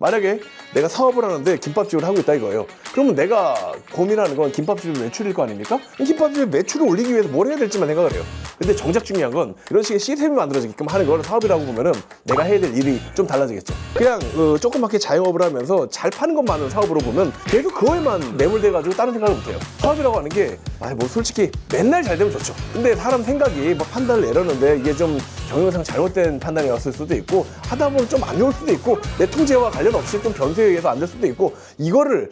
만약에 내가 사업을 하는데 김밥집을 하고 있다 이거예요. 그러면 내가 고민하는 건 김밥집의 매출일 거 아닙니까? 김밥집의 매출을 올리기 위해서 뭘 해야 될지만 생각을 해요. 근데 정작 중요한 건 이런 식의 시스템이 만들어지게끔 하는 걸 사업이라고 보면은 내가 해야 될 일이 좀 달라지겠죠. 그냥 조그맣게 자영업을 하면서 잘 파는 것만을 사업으로 보면 계속 그거에만 매몰돼가지고 다른 생각을 못해요. 사업이라고 하는 게 뭐 솔직히 맨날 잘 되면 좋죠. 근데 사람 생각이 뭐 판단을 내렸는데 이게 좀 경영상 잘못된 판단이었을 수도 있고 하다 보면 좀 안 좋을 수도 있고 내 통제와 관련 없이 좀 변수에 의해서 안 될 수도 있고 이거를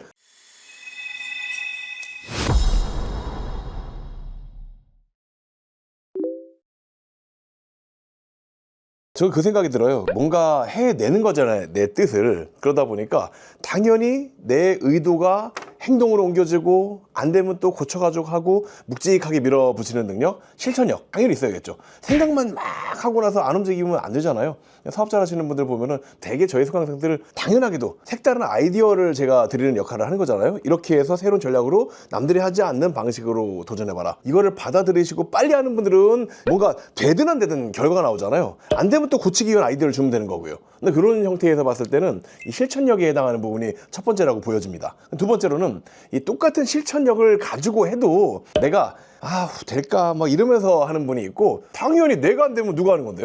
저 그 생각이 들어요. 뭔가 해내는 거잖아요, 내 뜻을. 그러다 보니까 당연히 내 의도가 행동으로 옮겨지고 안 되면 또 고쳐가지고 하고 묵직하게 밀어붙이는 능력, 실천력 당연히 있어야겠죠. 생각만 막 하고 나서 안 움직이면 안 되잖아요. 사업자 하시는 분들 보면은 되게 저희 수강생들을 당연하게도 색다른 아이디어를 제가 드리는 역할을 하는 거잖아요. 이렇게 해서 새로운 전략으로 남들이 하지 않는 방식으로 도전해봐라. 이거를 받아들이시고 빨리 하는 분들은 뭔가 되든 안 되든 결과가 나오잖아요. 안 되면 또 고치기 위한 아이디어를 주면 되는 거고요. 근데 그런 형태에서 봤을 때는 이 실천력에 해당하는 부분이 첫 번째라고 보여집니다. 두 번째로는 이 똑같은 실천력을 가지고 해도 내가 될까 막 이러면서 하는 분이 있고 당연히 내가 안 되면 누가 하는 건데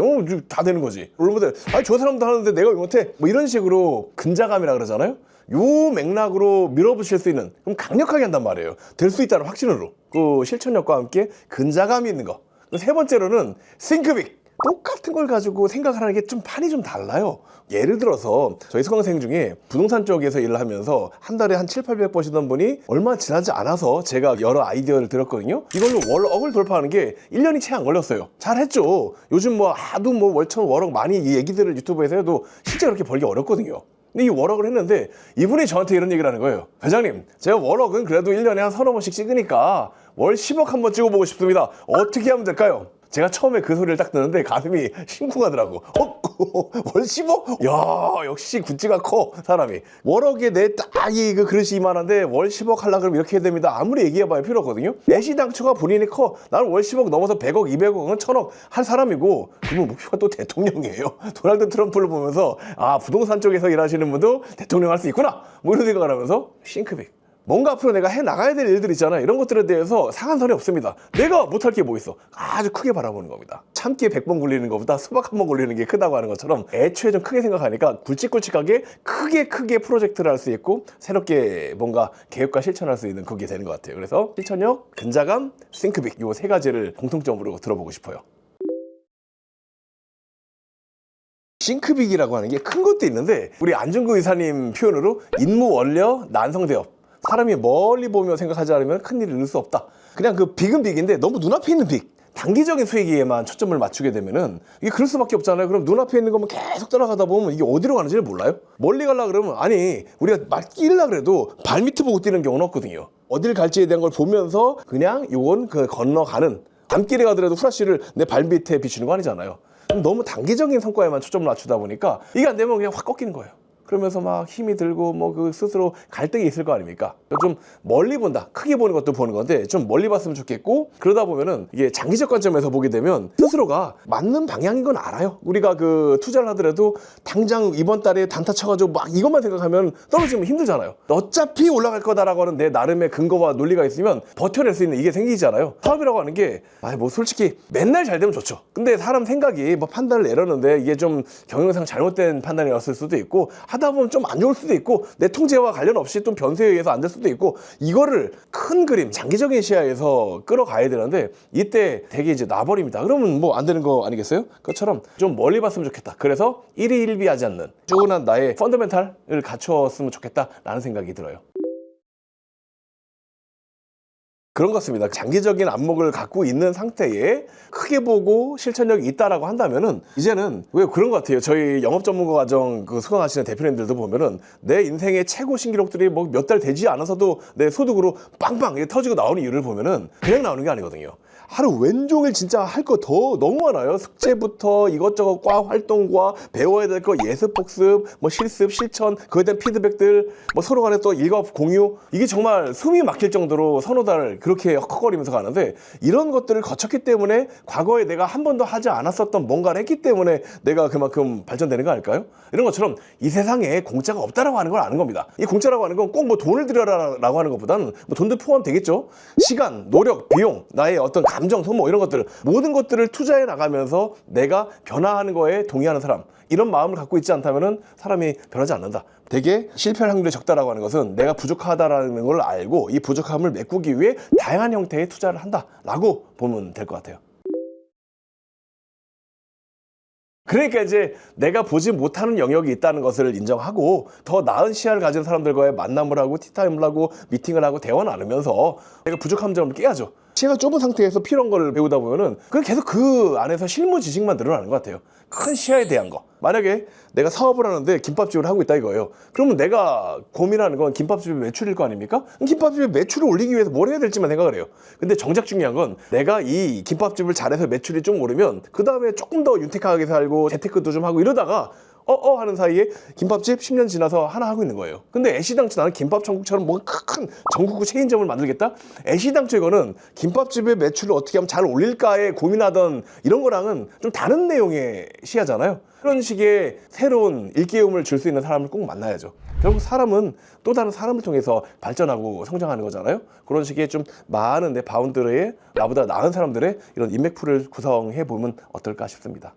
다 되는 거지. 물론 저 사람도 하는데 내가 왜 못해? 뭐 이런 식으로 근자감이라 그러잖아요. 요 맥락으로 밀어붙일 수 있는 그럼 강력하게 한단 말이에요. 될 수 있다는 확신으로 그 실천력과 함께 근자감이 있는 거. 세 번째로는 싱크빅. 똑같은 걸 가지고 생각하는 게 좀 판이 좀 달라요. 예를 들어서 저희 수강생 중에 부동산 쪽에서 일을 하면서 한 달에 한 700~800 버시던 분이 얼마 지나지 않아서 제가 여러 아이디어를 들었거든요. 이걸로 월억을 돌파하는 게 1년이 채 안 걸렸어요. 잘했죠. 요즘 하도 월천 월억 많이 이 얘기들을 유튜브에서 해도 실제 그렇게 벌기 어렵거든요. 근데 이 월억을 했는데 이분이 저한테 이런 얘기를 하는 거예요. 회장님, 제가 월억은 그래도 1년에 한 서너 번씩 찍으니까 월 10억 한번 찍어보고 싶습니다. 어떻게 하면 될까요? 제가 처음에 그 소리를 딱 듣는데 가슴이 심쿵하더라고. 월 10억? 야, 역시 굿즈가 커, 사람이. 월억에 내 딱이 그 그릇이 이만한데 월 10억 하려고 그러면 이렇게 해야 됩니다. 아무리 얘기해봐야 필요 없거든요. 내시당초가 본인이 커. 나는 월 10억 넘어서 100억, 200억은 1000억 할 사람이고 그러면 목표가 또 대통령이에요. 도널드 트럼프를 보면서 부동산 쪽에서 일하시는 분도 대통령 할 수 있구나. 뭐 이런 생각을 하면서 싱크빅. 뭔가 앞으로 내가 해나가야 될 일들 있잖아요. 이런 것들에 대해서 상한선이 없습니다. 내가 못할 게 뭐 있어? 아주 크게 바라보는 겁니다. 참기에 100번 굴리는 것보다 수박 한 번 굴리는 게 크다고 하는 것처럼 애초에 좀 크게 생각하니까 굵직굵직하게 크게 프로젝트를 할 수 있고 새롭게 뭔가 계획과 실천할 수 있는 그게 되는 것 같아요. 그래서 실천력, 근자감, 싱크빅 요 세 가지를 공통점으로 들어보고 싶어요. 싱크빅이라고 하는 게 큰 것도 있는데 우리 안중근 의사님 표현으로 인무원려 난성대업. 사람이 멀리 보며 생각하지 않으면 큰일을 이룰 수 없다. 그냥 그 빅은 빅인데 너무 눈앞에 있는 빅. 단기적인 수익에만 초점을 맞추게 되면은 이게 그럴 수밖에 없잖아요. 그럼 눈앞에 있는 것만 계속 따라가다 보면 이게 어디로 가는지를 몰라요. 멀리 가려고 그러면 우리가 막 뛰려고 그래도 발밑을 보고 뛰는 경우는 없거든요. 어딜 갈지에 대한 걸 보면서 그냥 요건 건너가는 밤길에 가더라도 후라시를 내 발밑에 비추는 거 아니잖아요. 너무 단기적인 성과에만 초점을 맞추다 보니까 이게 안 되면 그냥 확 꺾이는 거예요. 그러면서 막 힘이 들고 그 스스로 갈등이 있을 거 아닙니까? 좀 멀리 본다. 크게 보는 것도 보는 건데 좀 멀리 봤으면 좋겠고 그러다 보면은 이게 장기적 관점에서 보게 되면 스스로가 맞는 방향인 건 알아요. 우리가 그 투자를 하더라도 당장 이번 달에 단타 쳐가지고 막 이것만 생각하면 떨어지면 힘들잖아요. 어차피 올라갈 거다라고 하는 내 나름의 근거와 논리가 있으면 버텨낼 수 있는 이게 생기잖아요. 사업이라고 하는 게 솔직히 맨날 잘 되면 좋죠. 근데 사람 생각이 판단을 내렸는데 이게 좀 경영상 잘못된 판단이었을 수도 있고 하다 보면 좀 안 좋을 수도 있고 내 통제와 관련 없이 좀 변수에 의해서 안 될 수도 있고 이거를 큰 그림 장기적인 시야에서 끌어가야 되는데 이때 되게 이제 놔버립니다. 그러면 안 되는 거 아니겠어요? 그것처럼 좀 멀리 봤으면 좋겠다. 그래서 일희일비하지 않는 쭈근한 나의 펀더멘탈을 갖추었으면 좋겠다라는 생각이 들어요. 그런 것 같습니다. 장기적인 안목을 갖고 있는 상태에 크게 보고 실천력이 있다라고 한다면은 이제는 왜 그런 것 같아요. 저희 영업 전문가 과정 수강하시는 대표님들도 보면은 내 인생의 최고 신기록들이 몇 달 되지 않아서도 내 소득으로 빵빵 터지고 나오는 이유를 보면은 그냥 나오는 게 아니거든요. 하루 왼종일 진짜 할 거 더 너무 많아요. 숙제부터 이것저것 과 활동과 배워야 될 거 예습 복습, 뭐 실습 실천, 그에 대한 피드백들, 뭐 서로 간에 또 일과 공유, 이게 정말 숨이 막힐 정도로 서너 달 그렇게 헉헉거리면서 가는데, 이런 것들을 거쳤기 때문에 과거에 내가 한 번도 하지 않았었던 뭔가를 했기 때문에 내가 그만큼 발전되는 거 아닐까요? 이런 것처럼 이 세상에 공짜가 없다라고 하는 걸 아는 겁니다. 이 공짜라고 하는 건 꼭 뭐 돈을 들여라라고 하는 것보다는 뭐 돈도 포함되겠죠. 시간, 노력, 비용, 나의 어떤 감정, 소모, 이런 것들, 모든 것들을 투자해 나가면서 내가 변화하는 거에 동의하는 사람, 이런 마음을 갖고 있지 않다면 사람이 변하지 않는다. 되게 실패할 확률이 적다라고 하는 것은 내가 부족하다라는 걸 알고 이 부족함을 메꾸기 위해 다양한 형태의 투자를 한다라고 보면 될 것 같아요. 그러니까 이제 내가 보지 못하는 영역이 있다는 것을 인정하고 더 나은 시야를 가진 사람들과의 만남을 하고 티타임을 하고 미팅을 하고 대화 나누면서 내가 부족한 점을 깨야죠. 시야가 좁은 상태에서 필요한 걸 배우다 보면은 계속 그 안에서 실무 지식만 늘어나는 것 같아요. 큰 시야에 대한 거. 만약에 내가 사업을 하는데 김밥집을 하고 있다 이거예요. 그러면 내가 고민하는 건 김밥집의 매출일 거 아닙니까? 김밥집의 매출을 올리기 위해서 뭘 해야 될지만 생각을 해요. 근데 정작 중요한 건 내가 이 김밥집을 잘해서 매출이 좀 오르면 그 다음에 조금 더 윤택하게 살고 재테크도 좀 하고 이러다가 하는 사이에 김밥집 10년 지나서 하나 하고 있는 거예요. 근데 애시당초 나는 김밥 천국처럼 뭔가 큰 전국구 체인점을 만들겠다? 애시당초 이거는 김밥집의 매출을 어떻게 하면 잘 올릴까에 고민하던 이런 거랑은 좀 다른 내용의 시야잖아요. 그런 식의 새로운 일깨움을 줄 수 있는 사람을 꼭 만나야죠. 결국 사람은 또 다른 사람을 통해서 발전하고 성장하는 거잖아요. 그런 식의 좀 많은 내 바운드리에 나보다 나은 사람들의 이런 인맥풀을 구성해 보면 어떨까 싶습니다.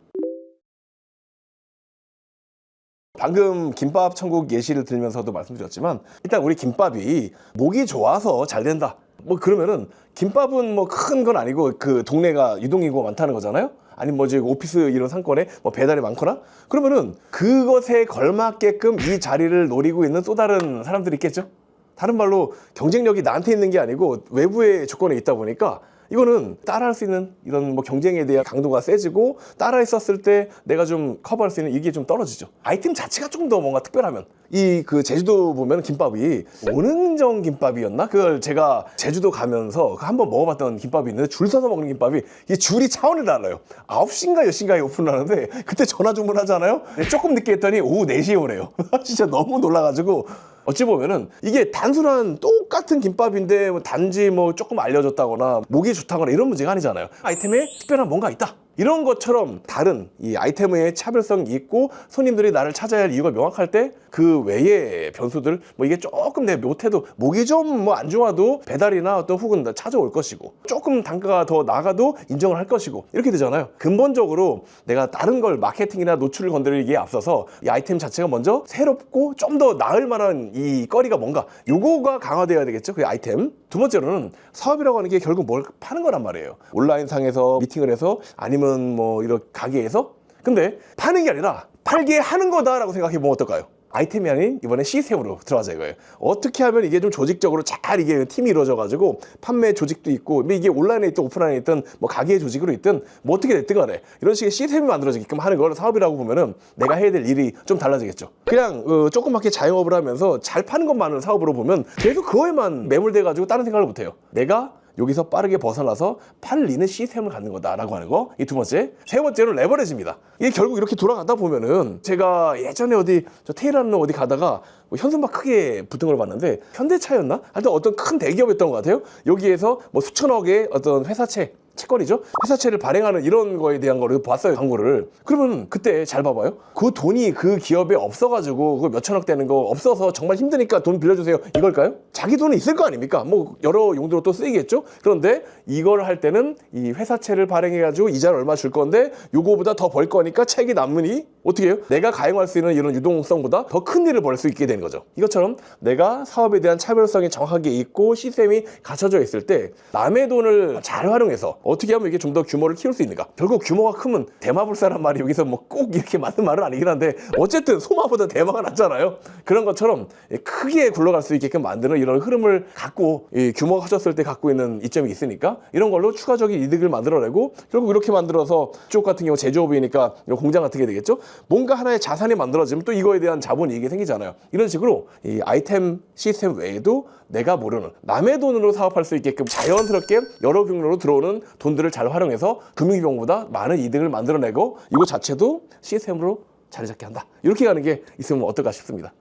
방금 김밥 천국 예시를 들면서도 말씀드렸지만, 일단 우리 김밥이 목이 좋아서 잘 된다, 뭐 그러면은 김밥은 뭐 큰 건 아니고 그 동네가 유동인구가 많다는 거잖아요. 아니면 뭐 지금 오피스 이런 상권에 뭐 배달이 많거나, 그러면은 그것에 걸맞게끔 이 자리를 노리고 있는 또 다른 사람들이 있겠죠. 다른 말로 경쟁력이 나한테 있는 게 아니고 외부의 조건에 있다 보니까 이거는 따라할 수 있는 이런 뭐 경쟁에 대한 강도가 세지고, 따라했었을 때 내가 좀 커버할 수 있는 이게 좀 떨어지죠. 아이템 자체가 조금 더 뭔가 특별하면, 이 그 제주도 보면 김밥이 오능정 김밥이었나? 그걸 제가 제주도 가면서 한번 먹어봤던 김밥이 있는데, 줄 서서 먹는 김밥이 이 줄이 차원이 달라요. 9시인가 10시인가에 오픈을 하는데 그때 전화 주문하잖아요. 조금 늦게 했더니 오후 4시에 오래요. 진짜 너무 놀라가지고, 어찌 보면은 이게 단순한 똑같은 김밥인데 뭐 단지 뭐 조금 알려졌다거나 목이 좋다거나 이런 문제가 아니잖아요. 아이템에 특별한 뭔가 있다, 이런 것처럼 다른 이 아이템의 차별성이 있고 손님들이 나를 찾아야 할 이유가 명확할 때 그 외의 변수들, 뭐 이게 조금 내 못해도 목이 좀 뭐 안 좋아도 배달이나 어떤 혹은 찾아올 것이고, 조금 단가가 더 나가도 인정을 할 것이고, 이렇게 되잖아요. 근본적으로 내가 다른 걸 마케팅이나 노출을 건드리기에 앞서서 이 아이템 자체가 먼저 새롭고 좀 더 나을 만한 이 거리가 뭔가, 요거가 강화되어야 되겠죠. 그 아이템. 두 번째로는 사업이라고 하는 게 결국 뭘 파는 거란 말이에요. 온라인 상에서 미팅을 해서 아니면 뭐 이런 가게에서. 근데 파는 게 아니라 팔게 하는 거다라고 생각해 보면 어떨까요? 아이템이 아닌 이번에 시스템으로 들어가자 이거예요. 어떻게 하면 이게 좀 조직적으로 잘 이게 팀이 이루어져가지고 판매 조직도 있고, 이게 온라인에 있든 오프라인에 있든 뭐 가게 조직으로 있든 뭐 어떻게 됐든 간에 이런 식의 시스템이 만들어지게끔 하는 걸 사업이라고 보면은 내가 해야 될 일이 좀 달라지겠죠. 그냥 조그맣게 자영업을 하면서 잘 파는 것만을 사업으로 보면 계속 그거에만 매몰돼가지고 다른 생각을 못해요. 내가 여기서 빠르게 벗어나서 팔리는 시스템을 갖는 거다라고 하는 거, 이 두 번째. 세 번째로는 레버리지입니다. 이게 결국 이렇게 돌아가다 보면은, 제가 예전에 저 테헤란로 어디 가다가 뭐 현수막 크게 붙은 걸 봤는데 현대차였나? 하여튼 어떤 큰 대기업이었던 것 같아요. 여기에서 뭐 수천억의 어떤 회사채, 채권이죠. 회사채를 발행하는 이런 거에 대한 거를 봤어요, 광고를. 그러면 그때 잘 봐봐요. 그 돈이 그 기업에 없어가지고 그 몇천억 되는 거 없어서 정말 힘드니까 돈 빌려주세요, 이걸까요? 자기 돈은 있을 거 아닙니까? 뭐 여러 용도로 또 쓰이겠죠. 그런데 이걸 할 때는 이 회사채를 발행해가지고 이자를 얼마 줄 건데 요거보다 더 벌 거니까 책이 남으니 어떻게 해요? 내가 가용할 수 있는 이런 유동성보다 더 큰 일을 벌 수 있게 되는 거죠. 이것처럼 내가 사업에 대한 차별성이 정확하게 있고 시스템이 갖춰져 있을 때 남의 돈을 잘 활용해서 어떻게 하면 이게 좀 더 규모를 키울 수 있는가? 결국 규모가 크면 대마불사란 말이 여기서 뭐 꼭 이렇게 맞는 말은 아니긴 한데, 어쨌든 소마보다 대마가 낫잖아요. 그런 것처럼 크게 굴러갈 수 있게끔 만드는 이런 흐름을 갖고, 이 규모가 커졌을 때 갖고 있는 이점이 있으니까 이런 걸로 추가적인 이득을 만들어내고, 결국 이렇게 만들어서 쪽 같은 경우 제조업이니까 공장 같은 게 되겠죠. 뭔가 하나의 자산이 만들어지면 또 이거에 대한 자본이익이 생기잖아요. 이런 식으로 이 아이템 시스템 외에도 내가 모르는 남의 돈으로 사업할 수 있게끔 자연스럽게 여러 경로로 들어오는 돈들을 잘 활용해서 금융비용보다 많은 이득을 만들어내고 이거 자체도 시스템으로 자리 잡게 한다. 이렇게 가는 게 있으면 어떨까 싶습니다.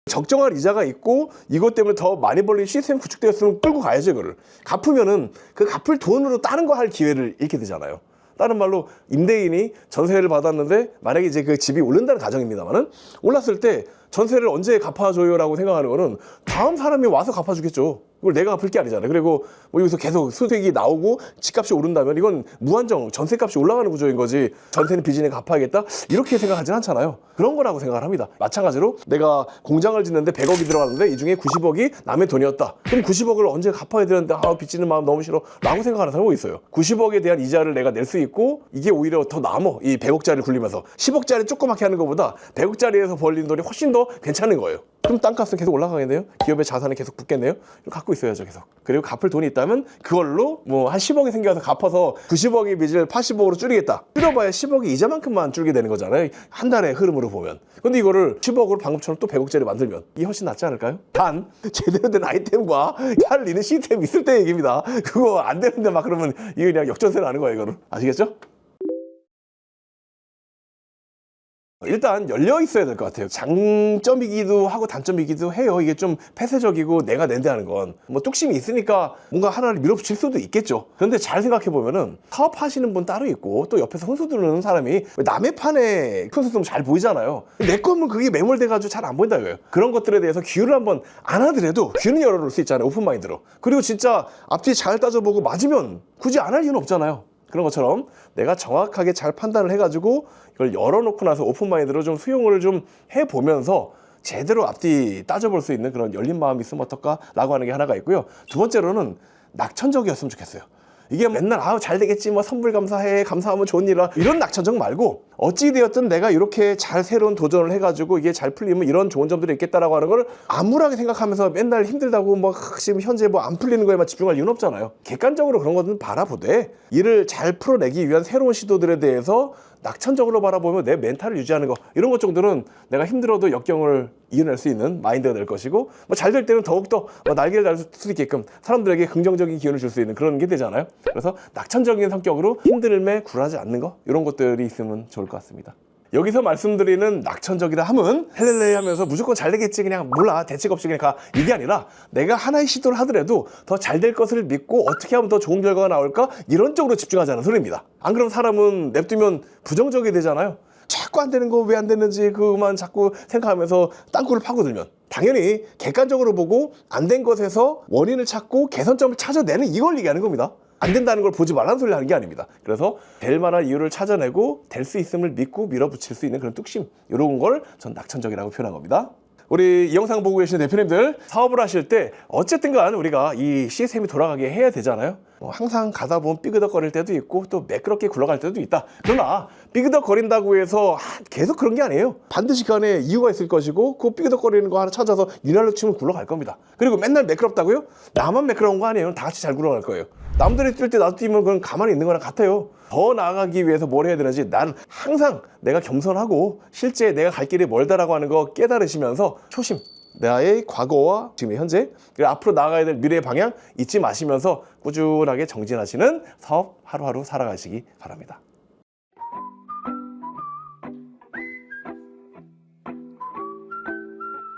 적정한 이자가 있고 이것 때문에 더 많이 벌린 시스템 구축되었으면 끌고 가야죠. 이거를 갚으면은 그 갚을 돈으로 다른 거 할 기회를 잃게 되잖아요. 다른 말로 임대인이 전세를 받았는데 만약에 이제 그 집이 오른다는 가정입니다만은 올랐을 때 전세를 언제 갚아줘요라고 생각하는 거는 다음 사람이 와서 갚아주겠죠. 이걸 내가 갚을 게 아니잖아요. 그리고 뭐 여기서 계속 수익이 나오고 집값이 오른다면 이건 무한정 전세값이 올라가는 구조인 거지, 전세는 빚이네 갚아야겠다 이렇게 생각하진 않잖아요. 그런 거라고 생각을 합니다. 마찬가지로 내가 공장을 짓는데 100억이 들어갔는데 이 중에 90억이 남의 돈이었다. 그럼 90억을 언제 갚아야 되는데 빚지는 마음 너무 싫어 라고 생각하는 사람이 있어요. 90억에 대한 이자를 내가 낼 수 있고 이게 오히려 더 남어. 이 100억짜리를 굴리면서 10억짜리 조그맣게 하는 것보다 100억짜리에서 벌린 돈이 훨씬 더 괜찮은 거예요. 그럼 땅값은 계속 올라가겠네요. 기업의 자산은 계속 붙겠네요. 갖고 있어야죠, 계속. 그리고 갚을 돈이 있다면 그걸로 뭐 한 10억이 생겨서 갚아서 90억의 빚을 80억으로 줄이겠다. 줄여봐야 10억이 이자만큼만 줄게 되는 거잖아요. 한 달의 흐름으로 보면. 근데 이거를 10억으로 방금처럼 또 100억짜리 만들면 이게 훨씬 낫지 않을까요? 단 제대로 된 아이템과 할 있는 시스템이 있을 때 얘기입니다. 그거 안 되는데 막 그러면 이거 그냥 역전세를 하는 거예요, 이거는. 아시겠죠? 일단 열려 있어야 될 것 같아요. 장점이기도 하고 단점이기도 해요. 이게 좀 폐쇄적이고 내가 낸다는 건 뭐 뚝심이 있으니까 뭔가 하나를 밀어붙일 수도 있겠죠. 그런데 잘 생각해 보면은 사업하시는 분 따로 있고 또 옆에서 훈수 두르는 사람이 남의 판에 훈수 두면 잘 보이잖아요. 내 거면 그게 매몰돼 가지고 잘 안 보인다 이거예요. 그런 것들에 대해서 귀를 한번 안 하더라도 귀는 열어놓을 수 있잖아요. 오픈마인드로. 그리고 진짜 앞뒤 잘 따져보고 맞으면 굳이 안 할 이유는 없잖아요. 그런 것처럼 내가 정확하게 잘 판단을 해가지고 이걸 열어놓고 나서 오픈마인드로 좀 수용을 좀 해보면서 제대로 앞뒤 따져볼 수 있는 그런 열린 마음이 있으면 어떨까라고 하는 게 하나가 있고요. 두 번째로는 낙천적이었으면 좋겠어요. 이게 맨날 잘 되겠지 뭐 선불 감사해 감사하면 좋은 일이라 이런 낙천적 말고 어찌되었든 내가 이렇게 잘 새로운 도전을 해가지고 이게 잘 풀리면 이런 좋은 점들이 있겠다라고 하는 걸 암울하게 생각하면서 맨날 힘들다고 뭐 지금 현재 뭐 안 풀리는 거에만 집중할 이유는 없잖아요. 객관적으로 그런 것들은 바라보되 일을 잘 풀어내기 위한 새로운 시도들에 대해서 낙천적으로 바라보면 내 멘탈을 유지하는 거 이런 것 정도는 내가 힘들어도 역경을 이겨낼 수 있는 마인드가 될 것이고 뭐 잘 될 때는 더욱더 날개를 달 수 있게끔 사람들에게 긍정적인 기운을 줄 수 있는 그런 게 되잖아요. 그래서 낙천적인 성격으로 힘듦에 굴하지 않는 거 이런 것들이 있으면 좋을 것 같습니다. 여기서 말씀드리는 낙천적이라 함은 헬렐레 하면서 무조건 잘 되겠지 그냥 몰라 대책 없이 그냥 가 이게 아니라 내가 하나의 시도를 하더라도 더 잘 될 것을 믿고 어떻게 하면 더 좋은 결과가 나올까 이런 쪽으로 집중하자는 소리입니다. 안 그럼 사람은 냅두면 부정적이 되잖아요. 자꾸 안 되는 거 왜 안 되는지 그만 자꾸 생각하면서 땅굴을 파고들면 당연히 객관적으로 보고 안 된 것에서 원인을 찾고 개선점을 찾아내는 이걸 얘기하는 겁니다. 안 된다는 걸 보지 말라는 소리를 하는 게 아닙니다. 그래서 될 만한 이유를 찾아내고 될 수 있음을 믿고 밀어붙일 수 있는 그런 뚝심 이런 걸 전 낙천적이라고 표현한 겁니다. 우리 이 영상 보고 계시는 대표님들 사업을 하실 때 어쨌든 간 우리가 이 시스템이 돌아가게 해야 되잖아요. 항상 가다 보면 삐그덕거릴 때도 있고 또 매끄럽게 굴러갈 때도 있다. 그러나 삐그덕거린다고 해서 계속 그런 게 아니에요. 반드시 그 안에 이유가 있을 것이고 그 삐그덕거리는 거 하나 찾아서 유난로 치면 굴러갈 겁니다. 그리고 맨날 매끄럽다고요? 나만 매끄러운 거 아니에요. 다 같이 잘 굴러갈 거예요. 남들이 뛸 때 나도 뛰면 그건 가만히 있는 거랑 같아요. 더 나아가기 위해서 뭘 해야 되는지 난 항상 내가 겸손하고 실제 내가 갈 길이 멀다라고 하는 거 깨달으시면서 초심, 나의 과거와 지금 현재 그리고 앞으로 나아가야 될 미래의 방향 잊지 마시면서 꾸준하게 정진하시는 사업 하루하루 살아가시기 바랍니다.